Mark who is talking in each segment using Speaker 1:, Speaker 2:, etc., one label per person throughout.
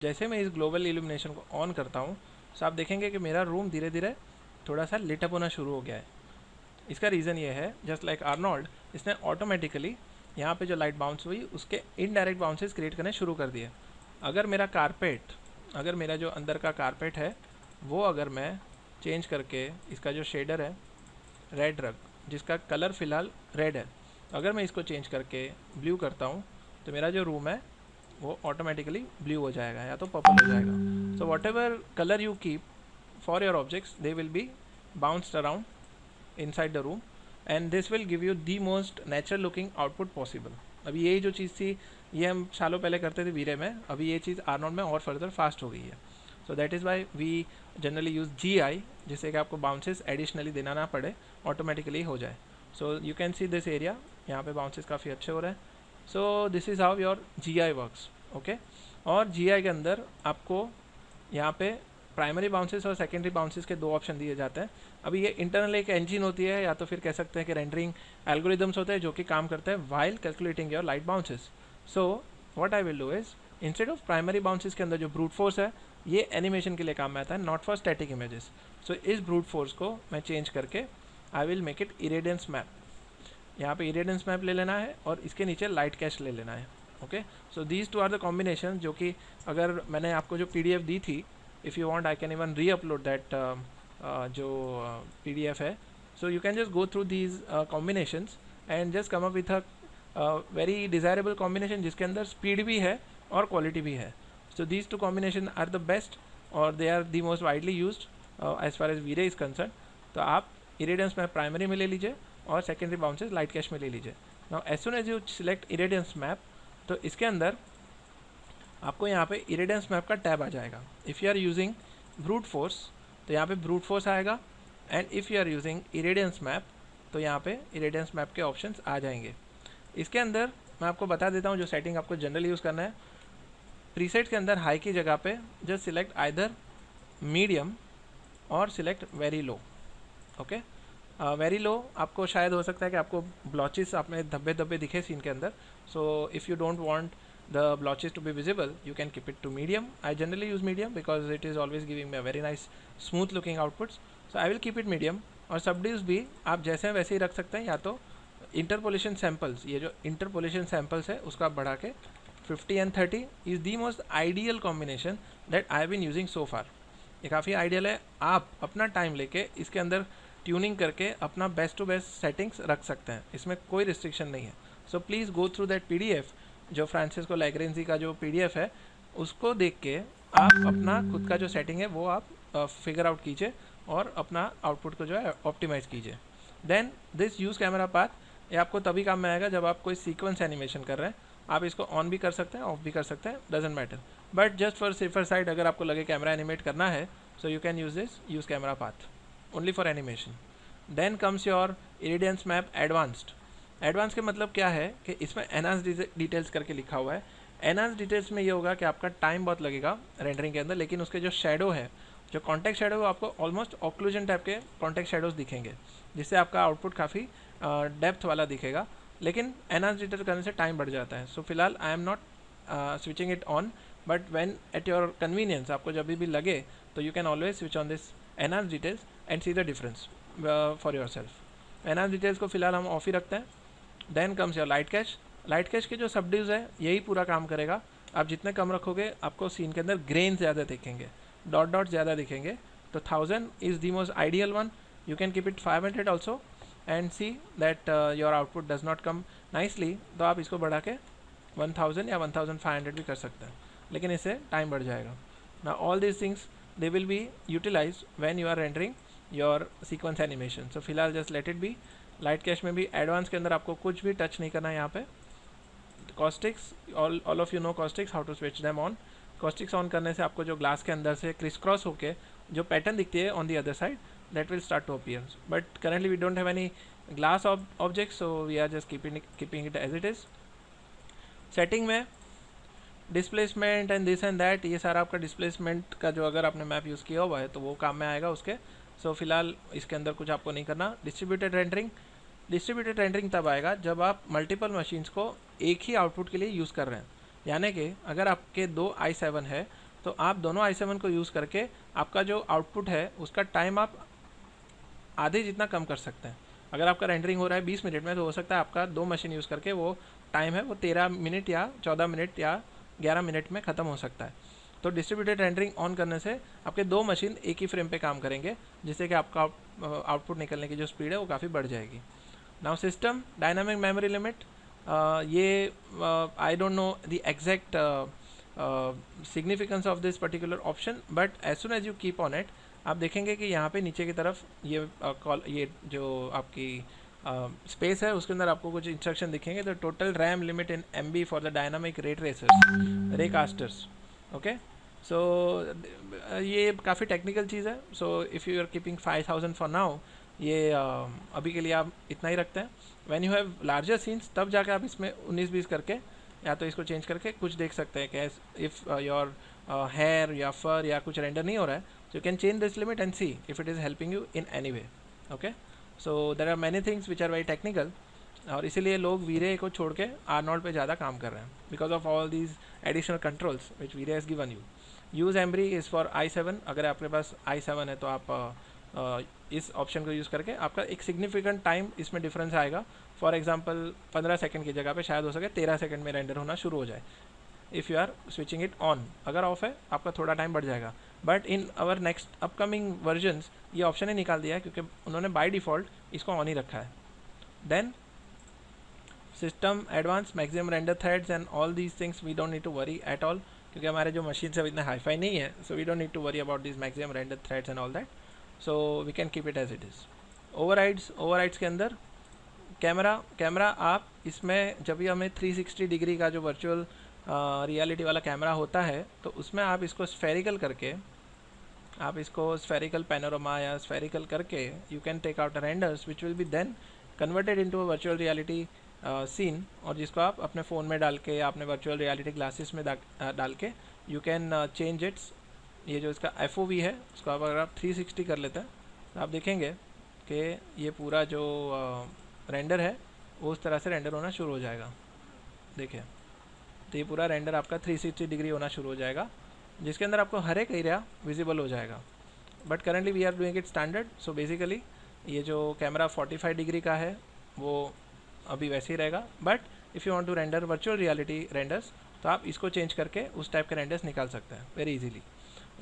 Speaker 1: जैसे मैं इस ग्लोबल इल्यूमिनेशन को ऑन करता हूँ तो आप देखेंगे कि मेरा रूम धीरे धीरे थोड़ा सा लिट अप होना शुरू हो गया है। इसका रीज़न ये है, जस्ट लाइक आर्नोल्ड, इसने ऑटोमेटिकली यहाँ पे जो लाइट बाउंस हुई उसके इनडायरेक्ट बाउंसेस क्रिएट करने शुरू कर दिए। अगर मेरा जो अंदर का कारपेट है वो अगर मैं चेंज करके इसका जो शेडर है रेड रंग, जिसका कलर फ़िलहाल रेड है, अगर मैं इसको चेंज करके ब्लू करता हूँ तो मेरा जो रूम है वो ऑटोमेटिकली ब्लू हो जाएगा या तो पर्पल हो जाएगा। So what ever colour you keep for your objects they will B bounced around inside the room and this will give you the most natural looking output possible। अभी यही जो चीज़ थी ये हम सालों पहले करते थे वीरे में, अभी ये चीज़ आर्नोल्ड में और फर्दर फास्ट हो गई है। So that is why we generally use GI, जिससे कि आपको बाउंसेस एडिशनली देना ना पड़े, ऑटोमेटिकली हो जाए। सो you can see this area, यहाँ पे बाउंसेस काफ़ी अच्छे हो रहे हैं। सो this is how your GI works. Okay, और GI के अंदर आपको यहाँ पे प्राइमरी बाउंसेस और सेकेंडरी बाउंसेस के दो ऑप्शन दिए जाते हैं। अभी ये इंटरनल एक इंजन होती है या तो फिर कह सकते हैं कि रेंडरिंग एल्गोरिदम्स होते हैं जो कि काम करते हैं while calculating your light bounces. So what I will do is, instead of primary bounces के अंदर जो ब्रूट फोर्स है ये एनिमेशन के लिए काम में आता है, नॉट फॉर स्टैटिक इमेजेस। सो इस ब्रूट फोर्स को मैं चेंज करके I will make it irradiance map. यहाँ पे इरेडियंस मैप ले लेना है और इसके नीचे लाइट कैश ले लेना है। Okay, so these two are the combination जो कि अगर मैंने आपको जो PDF दी थी, if you want I can even re-upload that जो PDF है। so you can just go through these combinations and just come up with a very desirable combination जिसके अंदर speed भी है और quality भी है। so these two combination are the best और they are the most widely used as far as V-Ray is concerned। तो आप irradiance map primary में ले लीजिए और secondary bounces light cache में ले लीजिए। now as soon as you select irradiance map तो इसके अंदर आपको यहाँ पे इरेडियंस मैप का टैब आ जाएगा। If you are using brute force तो यहाँ पे ब्रूट फोर्स आएगा, and if you are using irradiance map तो यहाँ पे इरेडियंस मैप के ऑप्शंस आ जाएंगे। इसके अंदर मैं आपको बता देता हूँ जो सेटिंग आपको जनरली यूज़ करना है। प्रीसेट के अंदर हाई की जगह पे जस्ट सिलेक्ट आइदर मीडियम और select very low. Okay, very low आपको शायद हो सकता है कि आपको ब्लॉचेस आपने धब्बे धब्बे दिखे सीन के अंदर। सो if you don't want the blotches to be visible you can keep it to medium। I generally use medium because it is always giving me a very nice smooth looking outputs, so I will keep it medium। और subduce भी आप जैसे हैं वैसे ही रख सकते हैं, या तो interpolation samples, ये जो interpolation samples है उसको आप बढ़ा के 50 and 30 is the most ideal combination that I have been using so far। ये काफ़ी आइडियल है, आप अपना टाइम लेके इसके अंदर ट्यूनिंग करके अपना बेस्ट टू बेस्ट सेटिंग्स रख सकते हैं, इसमें कोई रिस्ट्रिक्शन नहीं है। So please go through that PDF, जो फ्रांसिस्को लैग्रेंजी का जो PDF है उसको देख के आप अपना खुद का जो सेटिंग है वो आप फिगर आउट कीजिए और अपना आउटपुट को जो है ऑप्टिमाइज़ कीजिए। Then this use camera path, ये आपको तभी काम में आएगा जब आप कोई सीक्वेंस एनिमेशन कर रहे हैं। आप इसको ऑन भी कर सकते हैं, ऑफ भी कर सकते हैं, doesn't matter, but just for safer side अगर आपको लगे कैमरा एनिमेट करना है so you can use camera path only for animation. Then comes your irradiance map advanced. Advance के मतलब क्या है कि इसमें एनहांस डिटेल्स करके लिखा हुआ है। एनहांस डिटेल्स में ये होगा कि आपका टाइम बहुत लगेगा रेंडरिंग के अंदर, लेकिन उसके जो शेडो है, जो कॉन्टेक्ट शेडो है, वो आपको ऑलमोस्ट ऑक्लूजन टाइप के कॉन्टेक्ट शेडोज दिखेंगे, जिससे आपका आउटपुट काफ़ी डेप्थ वाला दिखेगा। लेकिन एनहांस डिटेल करने से टाइम बढ़ जाता है। सो फिलहाल I am not switching it on, but when at your convenience, आपको जब भी लगे तो you can always switch on this enhance details and see the difference for yourself. Enhance details को फिलहाल हम ऑफ ही रखते हैं। Then comes your light cache. Light cache के जो सबड्यूज है यही पूरा काम करेगा। आप जितने कम रखोगे आपको सीन के अंदर ग्रेन ज़्यादा दिखेंगे, डॉट डॉट ज़्यादा दिखेंगे। तो 1000 is the most ideal one. You can keep it 500 also and see that your output does not come nicely. तो आप इसको बढ़ा के 1000 या 1500 भी कर सकते हैं, लेकिन इससे टाइम बढ़ जाएगा ना। All these things they will be utilize when you are rendering your sequence animation. So फिलहाल just let it be. Light cache में भी एडवांस के अंदर आपको कुछ भी टच नहीं करना है। यहाँ पे caustics, all of you know caustics, how to switch them on. Caustics on करने से आपको जो ग्लास के अंदर से क्रिस क्रॉस होके जो पैटर्न दिखती है on the other side, that will start to appear. But currently we don't have any glass object, so we are just keeping it as it is. Setting में displacement and this and that, ये सारा आपका displacement का जो अगर आपने map use किया हुआ है तो वो काम में आएगा उसके। सो फिलहाल इसके अंदर कुछ आपको नहीं करना। डिस्ट्रीब्यूटेड रेंडरिंग तब आएगा जब आप मल्टीपल मशीन्स को एक ही आउटपुट के लिए यूज़ कर रहे हैं। यानी कि अगर आपके 2 i7 है तो आप दोनों i7 को यूज़ करके आपका जो आउटपुट है उसका टाइम आप आधे जितना कम कर सकते हैं। अगर आपका रेंडरिंग हो रहा है 20 मिनट में, तो हो सकता है आपका 2 मशीन यूज़ करके वो टाइम है वो 13 मिनट या 14 मिनट या 11 मिनट में ख़त्म हो सकता है। तो डिस्ट्रीब्यूटेड रेंडरिंग ऑन करने से आपके 2 मशीन एक ही फ्रेम पे काम करेंगे, जिससे कि आपका आउटपुट निकलने की जो स्पीड है वो काफ़ी बढ़ जाएगी। Now system dynamic memory limit, ये I don't know the exact significance of this particular option, but as soon as you keep on it, आप देखेंगे कि यहाँ पे नीचे की तरफ ये जो आपकी स्पेस है उसके अंदर आपको कुछ इंस्ट्रक्शन दिखेंगे। तो total RAM limit in MB for the dynamic ray tracers, ray casters. Okay, so ये काफ़ी टेक्निकल चीज़ है। So if you are keeping 5000 for now, ये अभी के लिए आप इतना ही रखते हैं। When you have larger scenes, तब जाके आप इसमें 19-20 करके या तो इसको चेंज करके कुछ देख सकते हैं कि इफ़ योर हेयर या फर या कुछ रेंडर नहीं हो रहा है, so you can change this limit and see if it is helping you in any way. Okay, so there are many things which are very technical, और इसीलिए लोग वीरे को छोड़ के आर्नोल्ड पे ज़्यादा काम कर रहे हैं, because of all these additional controls which VRay has given you. Use Embree is for i7। अगर आपके पास i7 है तो आप इस ऑप्शन को यूज़ करके आपका एक सिग्निफिकेंट टाइम इसमें डिफरेंस आएगा। फॉर एग्जांपल 15 सेकंड की जगह पे शायद हो सके 13 सेकंड में रेंडर होना शुरू हो जाए if you are switching it on. अगर ऑफ है आपका थोड़ा टाइम बढ़ जाएगा, but in our next upcoming versions ये ऑप्शन ही निकाल दिया है, क्योंकि उन्होंने बाय डिफ़ॉल्ट इसको ऑन ही रखा है। Then system advance maximum render threads and all these things we don't need to worry at all, क्योंकि हमारे जो मशीन सब इतने हाईफाई नहीं है, so we don't need to worry about this maximum render threads and all that, so we can keep it as it is. Overrides के अंदर camera आप इसमें जब भी हमें 360 डिग्री का जो वर्चुअल रियलिटी वाला कैमरा होता है, तो उसमें आप इसको स्फेरिकल करके, आप इसको स्फेरिकल पैनोरामा या स्फेरिकल करके you can take out renders which will be then converted into a virtual reality scene, और जिसको आप अपने फ़ोन में डाल के या अपने वर्चुअल रियलिटी ग्लासेस में डाल के यू कैन चेंज इट्स। ये जो इसका FOV है उसको अगर आप 360 कर लेते हैं तो आप देखेंगे कि ये पूरा जो रेंडर है वो उस तरह से रेंडर होना शुरू हो जाएगा। देखिए, तो ये पूरा रेंडर आपका 360 डिग्री होना शुरू हो जाएगा, जिसके अंदर आपको हर एक एरिया विजिबल हो जाएगा। But currently we are doing it standard, so basically ये जो कैमरा 45 डिग्री का है वो अभी वैसे ही रहेगा। But if you want to render virtual reality renders, तो आप इसको चेंज करके उस टाइप के रेंडर्स निकाल सकते हैं वेरी इजीली।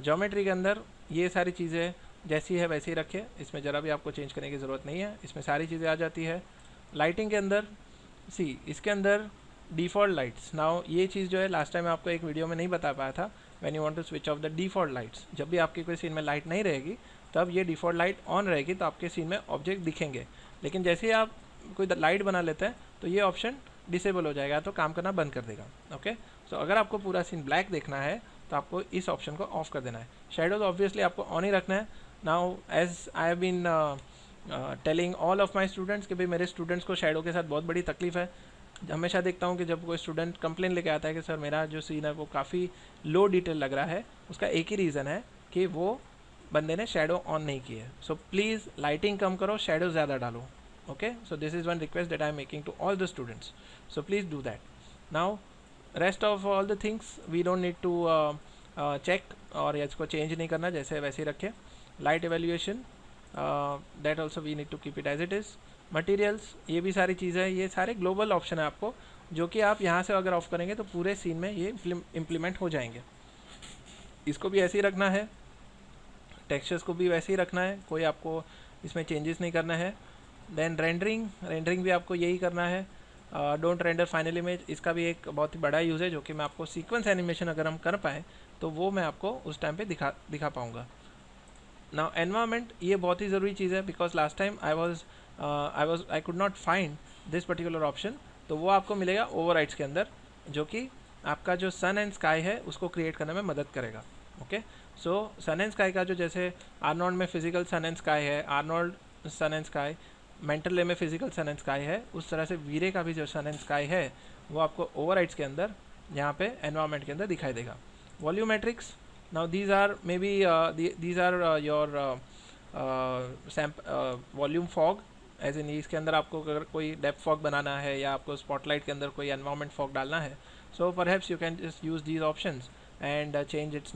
Speaker 1: ज्योमेट्री के अंदर ये सारी चीज़ें जैसी है वैसे ही रखिए, इसमें ज़रा भी आपको चेंज करने की ज़रूरत नहीं है, इसमें सारी चीज़ें आ जाती है। लाइटिंग के अंदर इसके अंदर डिफ़ॉल्ट लाइट्स, नाउ ये चीज़ जो है लास्ट टाइम मैं आपको एक वीडियो में नहीं बता पाया था। When you want to switch off the default lights, जब भी आपकी कोई सीन में लाइट नहीं रहेगी तब ये डिफ़ॉल्ट लाइट ऑन रहेगी, तो आपके सीन में ऑब्जेक्ट दिखेंगे। लेकिन जैसे ही आप कोई लाइट बना लेते हैं तो ये ऑप्शन डिसेबल हो जाएगा, तो काम करना बंद कर देगा। ओके, सो अगर आपको पूरा सीन ब्लैक देखना है तो आपको इस ऑप्शन को ऑफ कर देना है। शेडोज ऑब्वियसली आपको ऑन ही रखना है। Now as I have been telling all of my students कि भाई मेरे स्टूडेंट्स को शेडो के साथ बहुत बड़ी तकलीफ़ है। हमेशा देखता हूँ कि जब कोई स्टूडेंट कंप्लेन लेके आता है कि सर मेरा जो सीन है वो काफ़ी लो डिटेल लग रहा है, उसका एक ही रीज़न है कि वो बंदे ने शेडो ऑन नहीं की है। सो प्लीज़ लाइटिंग कम करो, शेडो ज़्यादा डालो। Okay, so this is one request that I am making to all the students, so please do that. Now rest of all the things we don't need to check, और इसको change नहीं करना, जैसे वैसे ही रखें। Light evaluation that also we need to keep it as it is. Materials, ये भी सारी चीज़ें हैं, ये सारे ग्लोबल ऑप्शन है आपको, जो कि आप यहाँ से अगर ऑफ करेंगे तो पूरे सीन में ये इम्प्लीमेंट हो जाएंगे। इसको भी ऐसे ही रखना है, टेक्सचर्स को भी वैसे ही रखना है, कोई आपको इसमें चेंजेस नहीं करना है। देन रेंडरिंग भी आपको यही करना है। डोंट रेंडर फाइनल इमेज, इसका भी एक बहुत ही बड़ा यूज़ है, जो कि मैं आपको सीक्वेंस एनिमेशन अगर हम कर पाएँ तो वो मैं आपको उस टाइम पे दिखा पाऊँगा। नाउ एनवायरनमेंट, ये बहुत ही ज़रूरी चीज़ है, because last time I could not find this particular option, तो वो आपको मिलेगा ओवरराइड्स के अंदर, जो कि आपका जो सन एंड स्काई है उसको क्रिएट करने में मदद करेगा। Okay, so sun and sky का जो, जैसे आर्नोल्ड में फिजिकल सन एंड स्काई है, Arnold sun and sky, mental ray में फिजिकल सन एंड स्काई है, उस तरह से वीरे का भी जो सन एंड स्काई है वो आपको ओवरराइड्स के अंदर यहाँ पे एनवायरनमेंट के अंदर दिखाई देगा। Volumetrics, now these are may be these are your volume fog, as in इसके अंदर आपको अगर कोई डेप्थ फॉग बनाना है या आपको स्पॉटलाइट के अंदर कोई एनवायरनमेंट फॉग डालना है, so perhaps you can just use these options and change it's